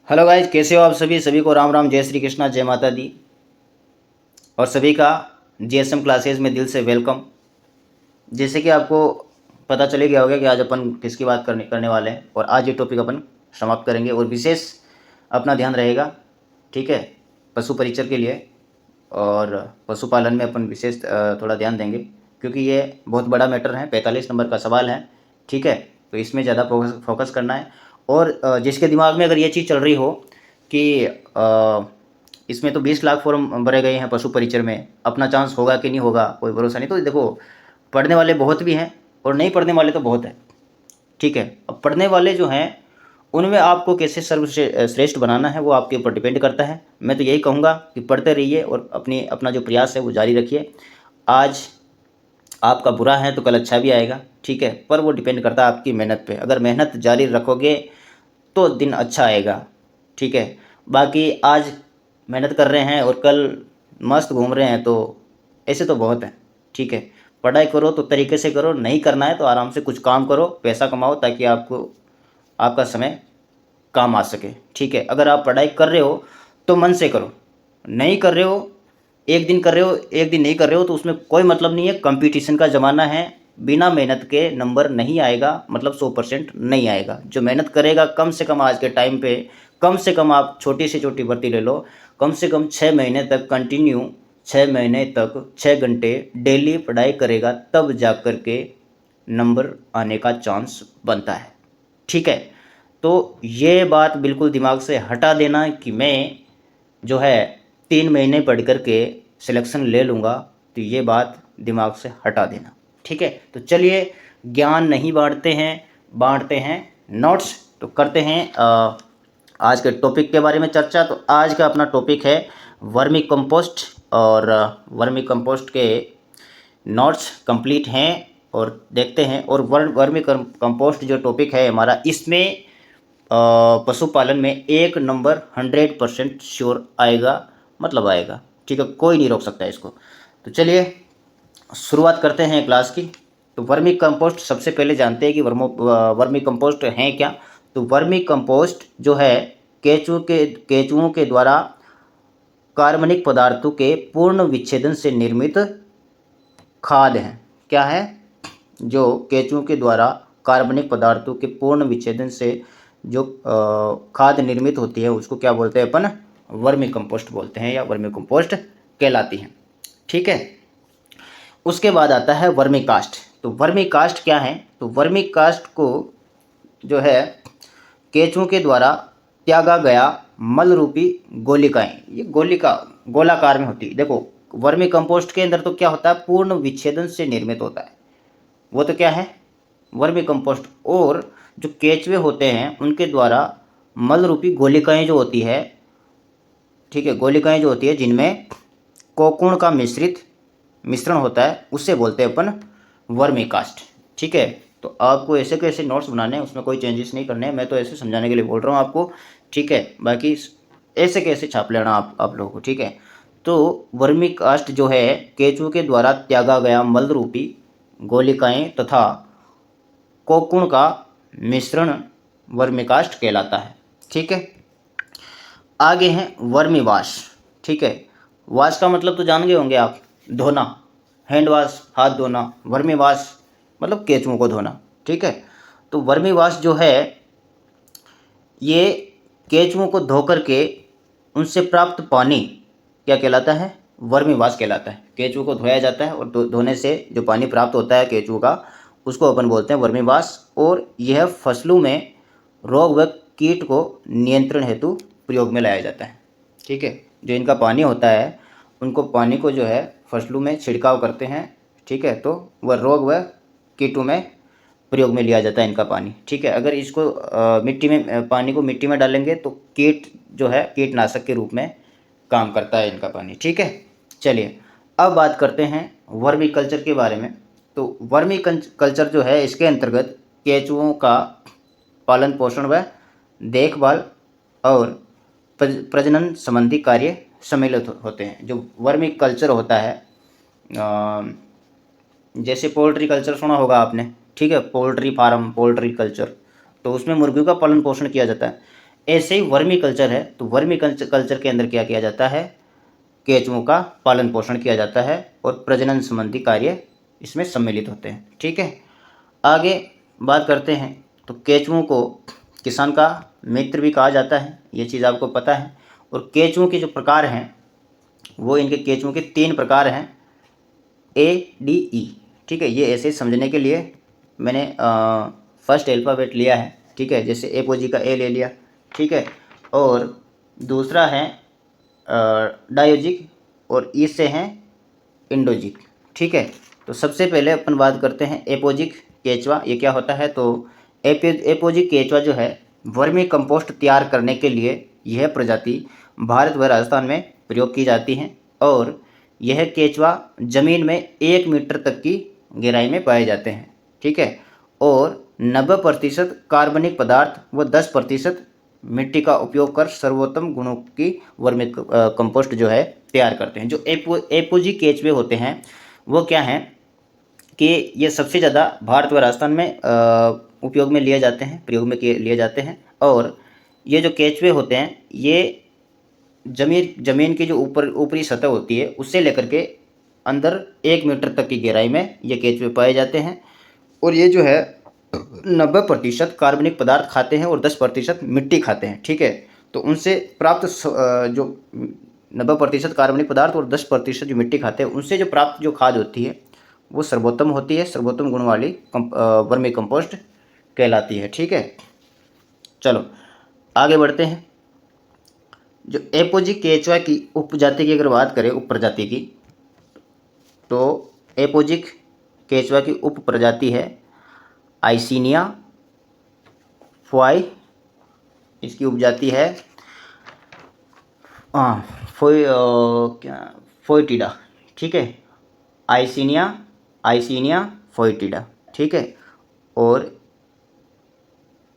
Hello guys, कैसे हो आप सभी को राम राम, जय श्री कृष्णा, जय माता दी। और सभी का जीएसएम क्लासेज में दिल से वेलकम। जैसे कि आपको पता चले गया होगा कि आज अपन किसकी बात करने करने वाले हैं, और आज ये टॉपिक अपन समाप्त करेंगे और विशेष अपना ध्यान रहेगा, ठीक है, पशु परिचर के लिए। और पशुपालन में अपन विशेष थोड़ा ध्यान देंगे, क्योंकि ये बहुत बड़ा मैटर है, 45 नंबर का सवाल है, ठीक है। तो इसमें ज़्यादा फोकस करना है। और जिसके दिमाग में अगर ये चीज़ चल रही हो कि इसमें तो 20 लाख फॉर्म भरे गए हैं पशु परिचर में, अपना चांस होगा कि नहीं होगा कोई भरोसा नहीं। तो देखो, पढ़ने वाले बहुत भी हैं और नहीं पढ़ने वाले तो बहुत हैं, ठीक है। अब पढ़ने वाले जो हैं उनमें आपको कैसे सर्वश्रेष्ठ बनाना है वो आपके ऊपर डिपेंड करता है। मैं तो यही कहूँगा कि पढ़ते रहिए और अपना जो प्रयास है वो जारी रखिए। आज आपका बुरा है तो कल अच्छा भी आएगा, ठीक है, पर वो डिपेंड करता है आपकी मेहनत पे। अगर मेहनत जारी रखोगे तो दिन अच्छा आएगा, ठीक है। बाकी आज मेहनत कर रहे हैं और कल मस्त घूम रहे हैं तो ऐसे तो बहुत हैं, ठीक है। पढ़ाई करो तो तरीके से करो, नहीं करना है तो आराम से कुछ काम करो, पैसा कमाओ, ताकि आपको आपका समय काम आ सके, ठीक है। अगर आप पढ़ाई कर रहे हो तो मन से करो, नहीं कर रहे हो, एक दिन कर रहे हो एक दिन नहीं कर रहे हो, तो उसमें कोई मतलब नहीं है। कंपटीशन का ज़माना है, बिना मेहनत के नंबर नहीं आएगा, मतलब 100% नहीं आएगा। जो मेहनत करेगा कम से कम आज के टाइम पे, कम से कम आप छोटी से छोटी भर्ती ले लो, कम से कम 6 महीने तक कंटिन्यू, 6 महीने तक 6 घंटे डेली पढ़ाई करेगा, तब जा कर के नंबर आने का चांस बनता है, ठीक है। तो ये बात बिल्कुल दिमाग से हटा देना कि मैं जो है 3 महीने पढ़ कर के सिलेक्शन ले लूँगा, तो ये बात दिमाग से हटा देना, ठीक है। तो चलिए, ज्ञान नहीं बांटते हैं नोट्स। तो करते हैं आज के टॉपिक के बारे में चर्चा। तो आज का अपना टॉपिक है वर्मी कंपोस्ट, और वर्मी कंपोस्ट के नोट्स कंप्लीट हैं और देखते हैं। और वर्मी कंपोस्ट जो टॉपिक है हमारा, इसमें पशुपालन में 1 नंबर 100% श्योर आएगा, मतलब आएगा, ठीक है, कोई नहीं रोक सकता इसको। तो चलिए शुरुआत करते हैं क्लास की। तो वर्मी कंपोस्ट सबसे पहले जानते हैं कि वर्मी कंपोस्ट है क्या। तो वर्मी कंपोस्ट जो है केचुओं के द्वारा कार्बनिक पदार्थों के पूर्ण विच्छेदन से निर्मित खाद है। क्या है? जो केचुओं के द्वारा कार्बनिक पदार्थों के पूर्ण विच्छेदन से जो खाद निर्मित होती है, उसको क्या बोलते हैं अपन? वर्मी कंपोस्ट बोलते हैं, या वर्मी कंपोस्ट कहलाती है, ठीक है। उसके बाद आता है वर्मी कास्ट। तो वर्मी कास्ट क्या है? तो वर्मी कास्ट को जो है केचुओं के द्वारा त्यागा गया मल रूपी गोलिकाएं, ये गोलाकार में होती है। देखो, वर्मी कंपोस्ट के अंदर तो क्या होता है, पूर्ण विच्छेदन से निर्मित होता है, वो तो क्या है, वर्मी कंपोस्ट। और जो केचुए होते हैं उनके द्वारा मल रूपी गोलिकाएं जो होती है, ठीक है, गोलिकाएं जो होती है जिनमें कोकून का मिश्रण होता है, उससे बोलते हैं अपन वर्मी कास्ट, ठीक है। तो आपको ऐसे कैसे नोट्स बनाने हैं, उसमें कोई चेंजेस नहीं करने हैं, मैं तो ऐसे समझाने के लिए बोल रहा हूँ आपको, ठीक है। बाकी ऐसे कैसे छाप लेना आप लोगों को, ठीक है। तो वर्मी कास्ट जो है केचुओं के द्वारा त्यागा गया मल रूपी गोलिकाएं तथा कोकून का मिश्रण वर्मी कास्ट कहलाता है, ठीक है। आगे हैं वर्मी वाश, ठीक है। वाश का मतलब तो जान गए होंगे आप, धोना, हैंड वाश, हाथ धोना। वर्मी वाश मतलब केचुओं को धोना, ठीक है। तो वर्मी वाश जो है ये केचुओं को धो करके उनसे प्राप्त पानी क्या कहलाता है? वर्मी वाश कहलाता है। केचुओं को धोया जाता है और धोने से जो पानी प्राप्त होता है केचुओं का, उसको अपन बोलते हैं वर्मी वाश। और यह फसलों में रोग व कीट को नियंत्रण हेतु प्रयोग में लाया जाता है, ठीक है। जो इनका पानी होता है, उनको पानी को जो है फसलों में छिड़काव करते हैं, ठीक है। तो वह रोग व कीटों में प्रयोग में लिया जाता है इनका पानी, ठीक है। अगर इसको मिट्टी में पानी को मिट्टी में डालेंगे तो कीट जो है कीटनाशक के रूप में काम करता है इनका पानी, ठीक है। चलिए अब बात करते हैं वर्मी कल्चर के बारे में। तो वर्मी कल्चर जो है, इसके अंतर्गत केचुओं का पालन पोषण व देखभाल और प्रजनन संबंधी कार्य सम्मिलित होते हैं। जो वर्मी कल्चर होता है, जैसे पोल्ट्री कल्चर सुना होगा आपने, ठीक है, पोल्ट्री फार्म, पोल्ट्री कल्चर, तो उसमें मुर्गियों का पालन पोषण किया जाता है। ऐसे ही वर्मी कल्चर है, तो वर्मी कल्चर के अंदर क्या किया जाता है, केंचुओं का पालन पोषण किया जाता है और प्रजनन संबंधी कार्य इसमें सम्मिलित होते हैं। ठीक है, आगे बात करते हैं। तो केंचुओं को किसान का मित्र भी कहा जाता है, ये चीज़ आपको पता है। और केंचुओं के जो प्रकार हैं वो इनके केंचुओं के 3 प्रकार हैं, ADE। ठीक है, ये ऐसे समझने के लिए मैंने फर्स्ट अल्फ़ाबेट लिया है। ठीक है, जैसे एपोजी का ए ले लिया। ठीक है, और दूसरा है डायोजिक और ई से हैं इंडोजिक। ठीक है, तो सबसे पहले अपन बात करते हैं एपोजिक केंचुआ, ये क्या होता है। तो एपोजिक केंचुआ जो है वर्मी कंपोस्ट तैयार करने के लिए यह प्रजाति भारत व राजस्थान में प्रयोग की जाती हैं और यह केंचुआ ज़मीन में 1 मीटर तक की गहराई में पाए जाते हैं। ठीक है, और 90% कार्बनिक पदार्थ व 10% मिट्टी का उपयोग कर सर्वोत्तम गुणों की वर्मी कंपोस्ट जो है तैयार करते हैं। जो एपोजी केंचुए होते हैं वो क्या हैं कि ये सबसे ज़्यादा भारत व राजस्थान में उपयोग में लिए जाते हैं, प्रयोग में लिए जाते हैं। और ये जो केंचुए होते हैं ये ज़मीन की जो ऊपरी सतह होती है उससे लेकर के अंदर 1 मीटर तक की गहराई में ये केंचुए पाए जाते हैं। और ये जो है 90% कार्बनिक पदार्थ खाते हैं और 10% मिट्टी खाते हैं। ठीक है, तो उनसे प्राप्त जो 90% कार्बनिक पदार्थ और 10% जो मिट्टी खाते हैं उनसे जो प्राप्त जो खाद होती है वो सर्वोत्तम होती है, सर्वोत्तम गुण वाली वर्मी कंपोस्ट कहलाती है। ठीक है, चलो आगे बढ़ते हैं। जो एपोजी केंचुआ की उपजाति की अगर बात करें, उप प्रजाति की, तो एपोजिक केंचुआ की उप प्रजाति है आइसिनिया फोई। इसकी उपजाति है फोइटिडा। ठीक है, आइसिनिया फोइटिडा। ठीक है, और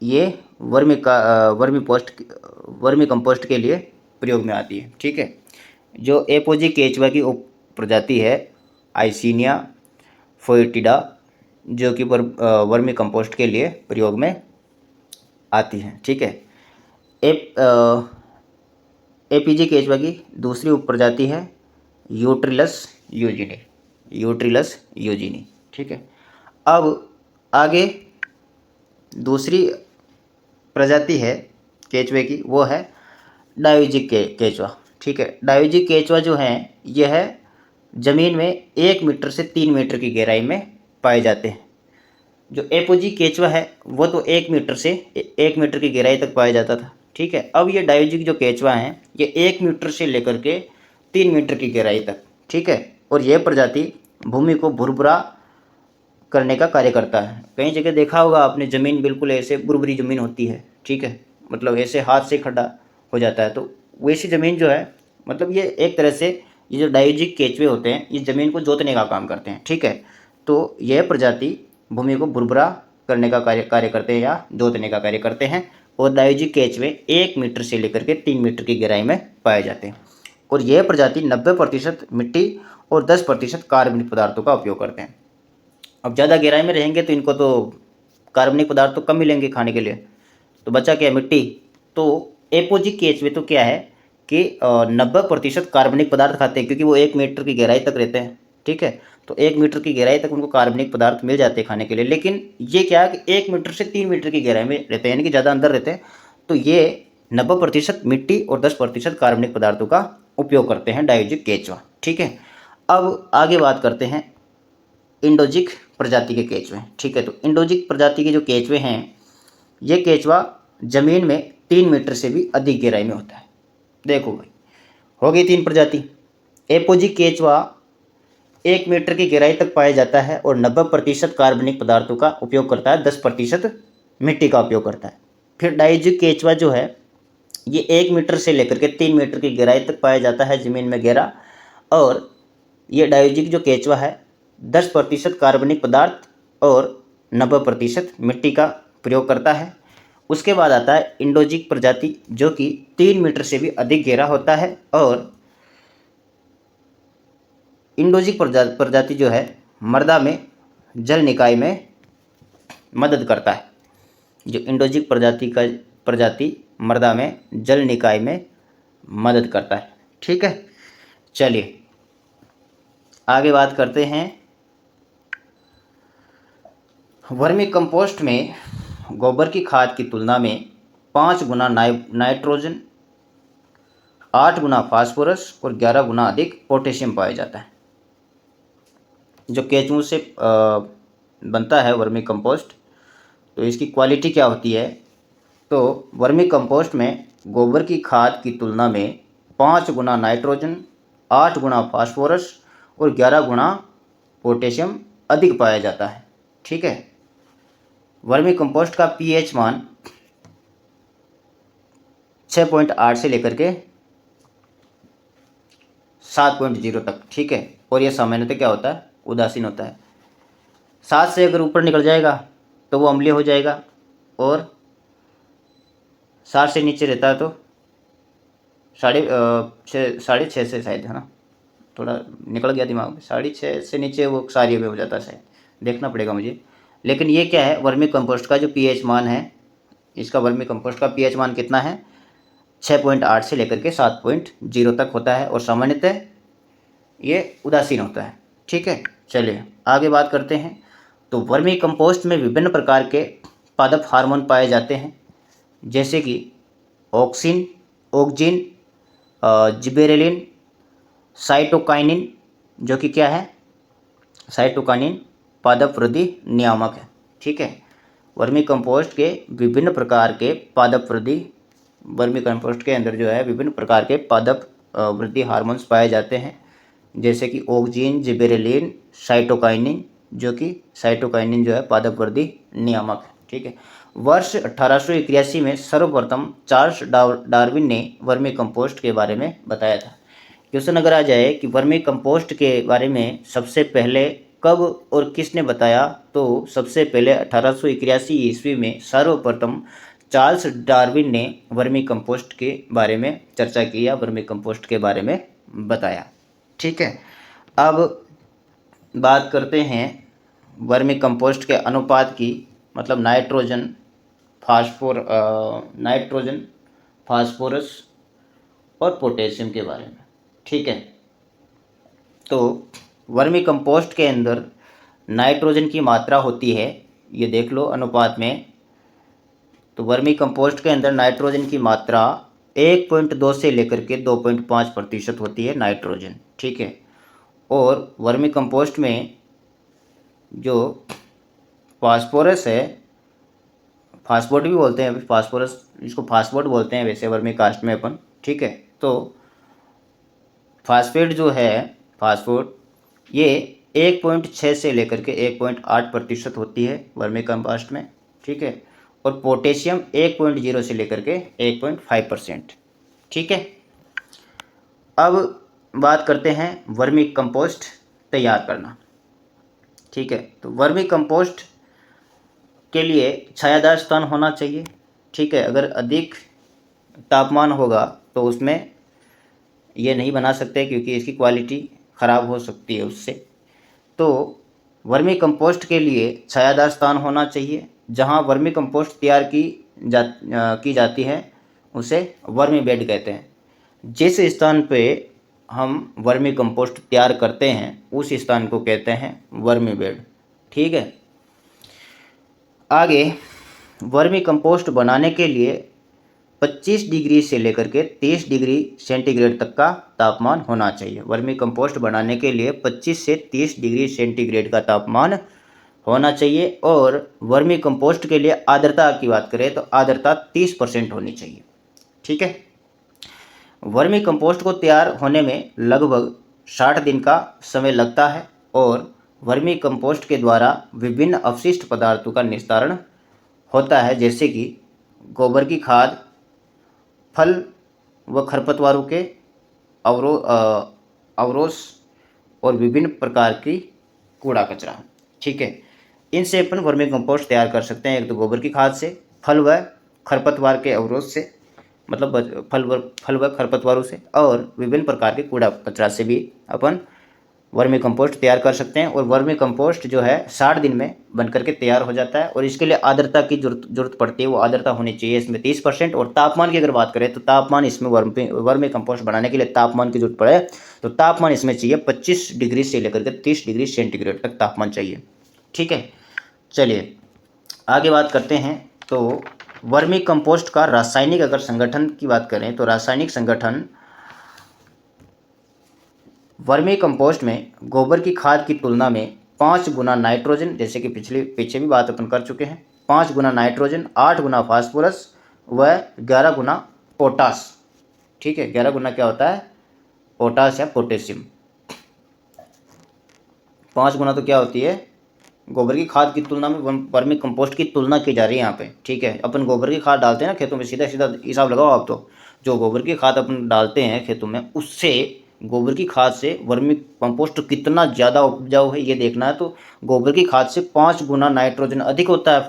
ये वर्मी कंपोस्ट के लिए प्रयोग में आती है। ठीक है, जो एपोजी केंचुआ की उप प्रजाति है आइसिनिया फोइटिडा जो कि वर्मी कंपोस्ट के लिए प्रयोग में आती है। ठीक है, एपीजी केंचुआ की दूसरी उप प्रजाति है यूट्रिलस यूजिनी। ठीक है, अब आगे दूसरी प्रजाति है केंचुए की, वो है डायोजिक केंचुआ। ठीक है, डायोजिक केंचुआ जो है यह ज़मीन में 1 मीटर से 3 मीटर की गहराई में पाए जाते हैं। जो एपोजी केंचुआ है वो तो 1 मीटर से 1 मीटर की गहराई तक पाया जाता था। ठीक है, अब ये डायोजिक जो केंचुआ हैं ये 1 मीटर से लेकर के 3 मीटर की गहराई तक। ठीक है, और यह प्रजाति भूमि को भुरभुरा करने का कार्य करता है। कई जगह देखा होगा आपने, ज़मीन बिल्कुल ऐसे बुरबुरी ज़मीन होती है। ठीक है, मतलब ऐसे हाथ से खड्डा हो जाता है, तो वैसी ज़मीन जो है, मतलब ये एक तरह से ये जो डायोजिक केंचुए होते हैं ये ज़मीन को जोतने का काम करते हैं। ठीक है, तो यह प्रजाति भूमि को भुरभुरा करने का कार्य करते हैं या जोतने का कार्य करते हैं। और डायोजिक केंचुए 1 मीटर से लेकर के 3 मीटर की गहराई में पाए जाते हैं। और यह प्रजाति 90% मिट्टी और 10% कार्बनिक पदार्थों का उपयोग करते हैं। अब ज़्यादा गहराई में रहेंगे तो इनको तो कार्बनिक पदार्थ तो कम मिलेंगे खाने के लिए, तो बचा क्या, मिट्टी। तो एपोजिक केंचुए तो क्या है कि 90% कार्बनिक पदार्थ खाते हैं, क्योंकि वो 1 मीटर की गहराई तक रहते हैं। ठीक है, तो 1 मीटर की गहराई तक उनको कार्बनिक पदार्थ मिल जाते हैं खाने के लिए। लेकिन ये क्या है कि 1 मीटर से 3 मीटर की गहराई में रहते हैं, यानी कि ज़्यादा अंदर रहते हैं। तो ये 90% मिट्टी और 10% कार्बनिक पदार्थों का उपयोग करते हैं डायोजिक केंचुआ। ठीक है, अब आगे बात करते हैं इंडोजिक प्रजाति के केंचुए। ठीक है, तो इंडोजिक प्रजाति के जो केंचुए हैं ये केंचुआ ज़मीन में 3 मीटर से भी अधिक गहराई में होता है। देखो भाई, हो गई 3 प्रजाति। एपोजिक केंचुआ 1 मीटर की गहराई तक पाया जाता है और 90% कार्बनिक पदार्थों का उपयोग करता है, 10% मिट्टी का उपयोग करता है। फिर डायोजिक केंचुआ जो है ये 1 मीटर से लेकर के 3 मीटर की गहराई तक पाया जाता है ज़मीन में गहरा। और ये डायोजिक जो केंचुआ है 10% कार्बनिक पदार्थ और 90% मिट्टी का प्रयोग करता है। उसके बाद आता है इंडोजिक प्रजाति जो कि 3 मीटर से भी अधिक गहरा होता है। और इंडोजिक प्रजाति जो है मृदा में जल निकाय में मदद करता है। जो इंडोजिक प्रजाति मृदा में जल निकाय में मदद करता है। ठीक है, चलिए आगे बात करते हैं। वर्मी कंपोस्ट में गोबर की खाद की तुलना में 5 गुना नाइट्रोजन, 8 गुना फास्फोरस और 11 गुना अधिक पोटेशियम पाया जाता है। जो केचुओं से बनता है वर्मी कंपोस्ट, तो इसकी क्वालिटी क्या होती है? तो वर्मी कंपोस्ट में गोबर की खाद की तुलना में 5 गुना नाइट्रोजन, 8 गुना फास्फोरस और 11 गुना पोटेशियम अधिक पाया जाता है। ठीक है, वर्मी कंपोस्ट का पीएच मान 6.8 से लेकर के 7.0 तक। ठीक है, और यह सामान्यतः क्या होता है? उदासीन होता है। 7 से अगर ऊपर निकल जाएगा तो वो अम्लीय हो जाएगा, और 7 से नीचे रहता है तो 6.5 से शायद, है ना, थोड़ा निकल गया दिमाग में, 6.5 से नीचे वो क्षारीय में हो जाता है शायद, देखना पड़ेगा मुझे। लेकिन ये क्या है, वर्मी कंपोस्ट का जो पीएच मान है, इसका वर्मी कंपोस्ट का पीएच मान कितना है? 6.8 से लेकर के 7.0 तक होता है, और सामान्यतः ये उदासीन होता है। ठीक है, चलिए आगे बात करते हैं। तो वर्मी कंपोस्ट में विभिन्न प्रकार के पादप हार्मोन पाए जाते हैं, जैसे कि ऑक्सिन, ऑक्जिन, जिबेरेलिन, साइटोकाइनिन, जो कि क्या है? साइटोकाइनिन पादप वृद्धि नियामक है। ठीक है, वर्मी कंपोस्ट के विभिन्न प्रकार के पादप वृद्धि, वर्मी कंपोस्ट के अंदर जो है विभिन्न प्रकार के पादप वृद्धि हार्मोन्स पाए जाते हैं, जैसे कि ऑक्जिन, जिबेरेलिन, साइटोकाइनिन, जो कि साइटोकाइनिन जो है पादप वृद्धि नियामक है। ठीक है, वर्ष 1881 में सर्वप्रथम चार्ल्स डार्विन ने वर्मी कंपोस्ट के बारे में बताया था। क्वेश्चन अगर आ जाए कि वर्मी कंपोस्ट के बारे में सबसे पहले कब और किसने बताया, तो सबसे पहले 1881 ईस्वी में सर्वप्रथम चार्ल्स डार्विन ने वर्मी कंपोस्ट के बारे में चर्चा की या वर्मी कंपोस्ट के बारे में बताया। ठीक है, अब बात करते हैं वर्मी कंपोस्ट के अनुपात की, मतलब नाइट्रोजन, फास्फोरस और पोटेशियम के बारे में। ठीक है, तो वर्मी कंपोस्ट के अंदर नाइट्रोजन की मात्रा होती है, ये देख लो अनुपात में। तो वर्मी कंपोस्ट के अंदर नाइट्रोजन की मात्रा 1.2 से लेकर के 2.5% होती है नाइट्रोजन। ठीक है, और वर्मी कंपोस्ट में जो फास्फोरस है, फास्फोट भी बोलते हैं, फास्फोरस, इसको फास्फोट बोलते हैं वैसे वर्मी कास्ट में अपन। ठीक है, तो फास्फेट जो है, फास्फोट, ये 1.6 से लेकर के 1.8% होती है वर्मी कंपोस्ट में। ठीक है, और पोटेशियम 1.0 से लेकर के 1.5%। ठीक है, अब बात करते हैं वर्मी कंपोस्ट तैयार करना। ठीक है, तो वर्मी कंपोस्ट के लिए छायादार स्थान होना चाहिए। ठीक है, अगर अधिक तापमान होगा तो उसमें ये नहीं बना सकते, क्योंकि इसकी क्वालिटी ख़राब हो सकती है उससे। तो वर्मी कंपोस्ट के लिए छायादार स्थान होना चाहिए। जहाँ वर्मी कंपोस्ट तैयार की जाती है उसे वर्मी बेड कहते हैं। जिस स्थान पे हम वर्मी कंपोस्ट तैयार करते हैं उस स्थान को कहते हैं वर्मी बेड। ठीक है, आगे वर्मी कंपोस्ट बनाने के लिए 25 डिग्री से लेकर के 30 डिग्री सेंटीग्रेड तक का तापमान होना चाहिए। वर्मी कंपोस्ट बनाने के लिए 25 से 30 डिग्री सेंटीग्रेड का तापमान होना चाहिए। और वर्मी कंपोस्ट के लिए आर्द्रता की बात करें तो आर्द्रता 30% होनी चाहिए। ठीक है, वर्मी कंपोस्ट को तैयार होने में लगभग 60 दिन का समय लगता है, और वर्मी कंपोस्ट के द्वारा विभिन्न अपशिष्ट पदार्थों का निस्तारण होता है, जैसे कि गोबर की खाद, फल व खरपतवारों के अवरोष और विभिन्न प्रकार की कूड़ा कचरा। ठीक है, इनसे अपन वर्मी कंपोस्ट तैयार कर सकते हैं। एक तो गोबर की खाद से, फल व खरपतवार के अवरोध से, मतलब फल व खरपतवारों से, और विभिन्न प्रकार के कूड़ा कचरा से भी अपन वर्मी कंपोस्ट तैयार कर सकते हैं। और वर्मी कंपोस्ट जो है 60 दिन में बन करके तैयार हो जाता है। और इसके लिए आर्द्रता की जरूरत पड़ती है, वो आर्द्रता होनी चाहिए इसमें 30%। और तापमान की अगर बात करें तो तापमान इसमें वर्मी कंपोस्ट बनाने के लिए तापमान की जरूरत पड़े तो तापमान इसमें चाहिए 25 डिग्री से लेकर के 30 डिग्री सेंटीग्रेड तक तापमान चाहिए। ठीक है, चलिए आगे बात करते हैं। तो वर्मी कंपोस्ट का रासायनिक अगर संगठन की बात करें तो रासायनिक संगठन वर्मी कंपोस्ट में गोबर की खाद की तुलना में 5 गुना नाइट्रोजन, जैसे कि पीछे भी बात अपन कर चुके हैं, 5 गुना नाइट्रोजन, 8 गुना फास्फोरस व 11 गुना पोटास। ठीक है, 11 गुना क्या होता है, पोटास या पोटेशियम। 5 गुना तो क्या होती है, गोबर की खाद की तुलना में वर्मी कंपोस्ट की तुलना की जा रही है यहाँ पे। ठीक है, अपन गोबर की खाद डालते हैं ना खेतों में, सीधा सीधा हिसाब लगाओ आप, तो जो गोबर की खाद अपन डालते हैं खेतों में, उससे गोबर की खाद से वर्मी कंपोस्ट कितना ज़्यादा उपजाऊ है ये देखना है। तो गोबर की खाद से 5 गुना नाइट्रोजन अधिक होता है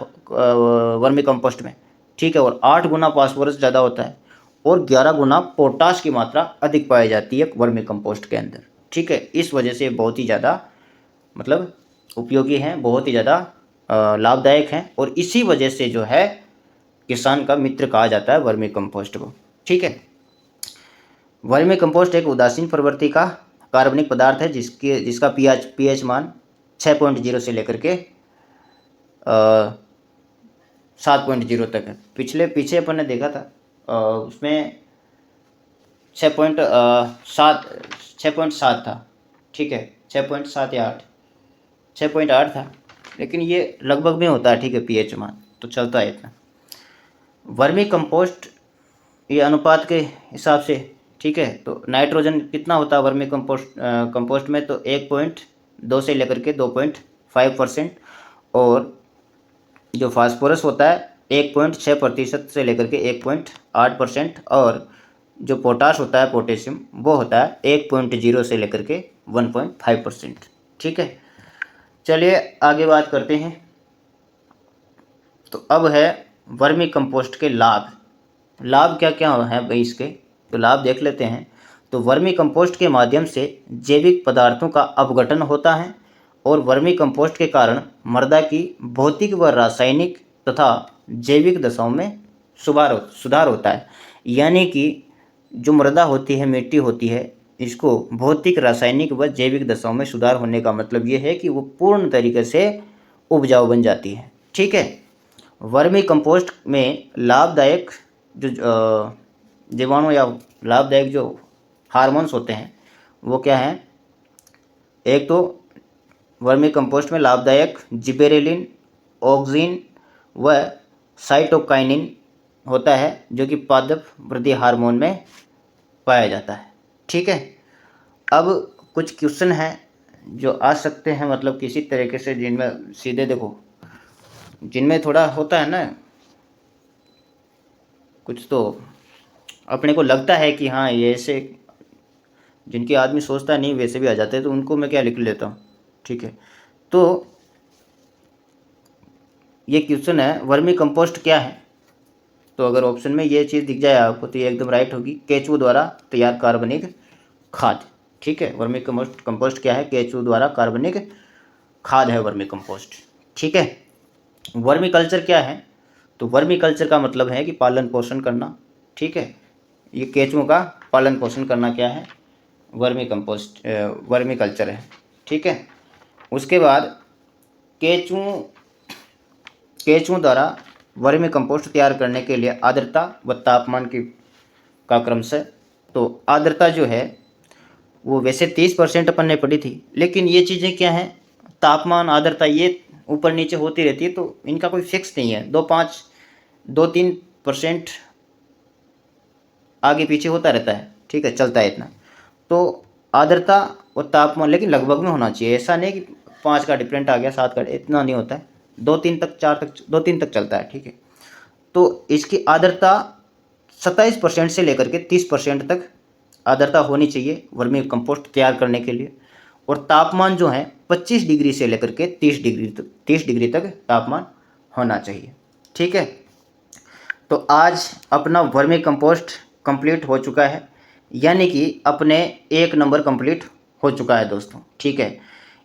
वर्मी कंपोस्ट में। ठीक है, और 8 गुना फास्फोरस ज़्यादा होता है और 11 गुना पोटाश की मात्रा अधिक पाई जाती है वर्मी कंपोस्ट के अंदर। ठीक है, इस वजह से बहुत ही ज़्यादा मतलब उपयोगी हैं, बहुत ही ज़्यादा लाभदायक हैं। और इसी वजह से जो है किसान का मित्र कहा जाता है वर्मी कंपोस्ट को। ठीक है, वर्मी कंपोस्ट एक उदासीन प्रवृत्ति का कार्बनिक पदार्थ है जिसका पीएच मान 6.0 से लेकर के 7.0 तक है। पीछे अपन ने देखा था उसमें 6.7 था। ठीक है, 6.7 या 6.8 था, लेकिन ये लगभग में होता है। ठीक है, पीएच मान तो चलता है इतना। वर्मी कंपोस्ट ये अनुपात के हिसाब से, ठीक है, तो नाइट्रोजन कितना होता है वर्मी कंपोस्ट में, तो 1.2 से लेकर के 2.5%। और जो फास्फोरस होता है 1.6% से लेकर के 1.8%। और जो पोटाश होता है पोटेशियम वो होता है 1.0 से लेकर के 1.5%। ठीक है, चलिए आगे बात करते हैं। तो अब है वर्मी कंपोस्ट के लाभ क्या क्या है भाई इसके, तो लाभ देख लेते हैं। तो वर्मी कंपोस्ट के माध्यम से जैविक पदार्थों का अपघटन होता है और वर्मी कंपोस्ट के कारण मृदा की भौतिक व रासायनिक तथा जैविक दशाओं में सुधार होता है। यानी कि जो मृदा होती है, मिट्टी होती है, इसको भौतिक, रासायनिक व जैविक दशाओं में सुधार होने का मतलब ये है कि वो पूर्ण तरीके से उपजाऊ बन जाती है। ठीक है, वर्मी कंपोस्ट में लाभदायक जो जीवाणु या लाभदायक जो हार्मोन्स होते हैं वो क्या हैं, एक तो वर्मी कंपोस्ट में लाभदायक जिबेरेलिन, ऑक्सिन व साइटोकाइनिन होता है जो कि पादप वृद्धि हार्मोन में पाया जाता है। ठीक है, अब कुछ क्वेश्चन हैं जो आ सकते हैं, मतलब किसी तरीके से, जिनमें सीधे देखो, जिनमें थोड़ा होता है ना, कुछ तो अपने को लगता है कि हाँ ये ऐसे, जिनके आदमी सोचता नहीं वैसे भी आ जाते हैं, तो उनको मैं क्या लिख लेता हूँ। ठीक है, तो ये क्वेश्चन है वर्मी कंपोस्ट क्या है, तो अगर ऑप्शन में ये चीज़ दिख जाए आपको तो ये एकदम राइट होगी, केचुओं द्वारा तैयार कार्बनिक खाद। ठीक है, वर्मी कंपोस्ट क्या है, केचुओं द्वारा कार्बनिक खाद है वर्मी कंपोस्ट। ठीक है, वर्मी कल्चर क्या है, तो वर्मी कल्चर का मतलब है कि पालन पोषण करना। ठीक है, ये केचुओं का पालन पोषण करना क्या है, वर्मी कल्चर है। ठीक है, उसके बाद केचुओं द्वारा वर्मी कंपोस्ट तैयार करने के लिए आर्द्रता व तापमान का क्रमशः, तो आर्द्रता जो है वो वैसे 30% अपन ने पढ़ी थी, लेकिन ये चीज़ें क्या हैं, तापमान, आर्द्रता ये ऊपर नीचे होती रहती है, तो इनका कोई फिक्स नहीं है। 2-3% आगे पीछे होता रहता है। ठीक है, चलता है इतना। तो आर्द्रता और तापमान लेकिन लगभग में होना चाहिए, ऐसा नहीं कि 5 का डिफरेंट आ गया, 7 का, इतना नहीं होता है। 2-3 तक, 4 तक, 2-3 तक चलता है। ठीक है, तो इसकी आर्द्रता 27% से लेकर के 30% तक आर्द्रता होनी चाहिए वर्मी कंपोस्ट तैयार करने के लिए। और तापमान जो है 25 डिग्री से लेकर के 30 डिग्री तक तापमान होना चाहिए। ठीक है, तो आज अपना वर्मी कंपोस्ट कंप्लीट हो चुका है, यानी कि अपने 1 नंबर कंप्लीट हो चुका है दोस्तों, ठीक है।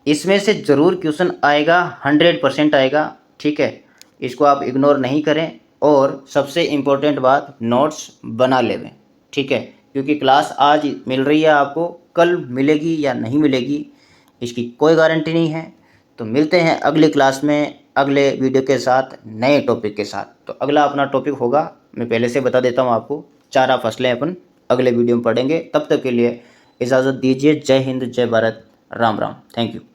इसमें से ज़रूर क्वेश्चन आएगा, 100% आएगा, ठीक है। इसको आप इग्नोर नहीं करें, और सबसे इम्पोर्टेंट बात, नोट्स बना लेवें, ठीक है। क्योंकि क्लास आज मिल रही है आपको, कल मिलेगी या नहीं मिलेगी इसकी कोई गारंटी नहीं है। तो मिलते हैं अगली क्लास में अगले वीडियो के साथ, नए टॉपिक के साथ। तो अगला अपना टॉपिक होगा, मैं पहले से बता देता हूँ आपको, चारा फसलें अपन अगले वीडियो में पढ़ेंगे। तब तक के लिए इजाज़त दीजिए। जय हिंद, जय भारत, राम राम, थैंक यू।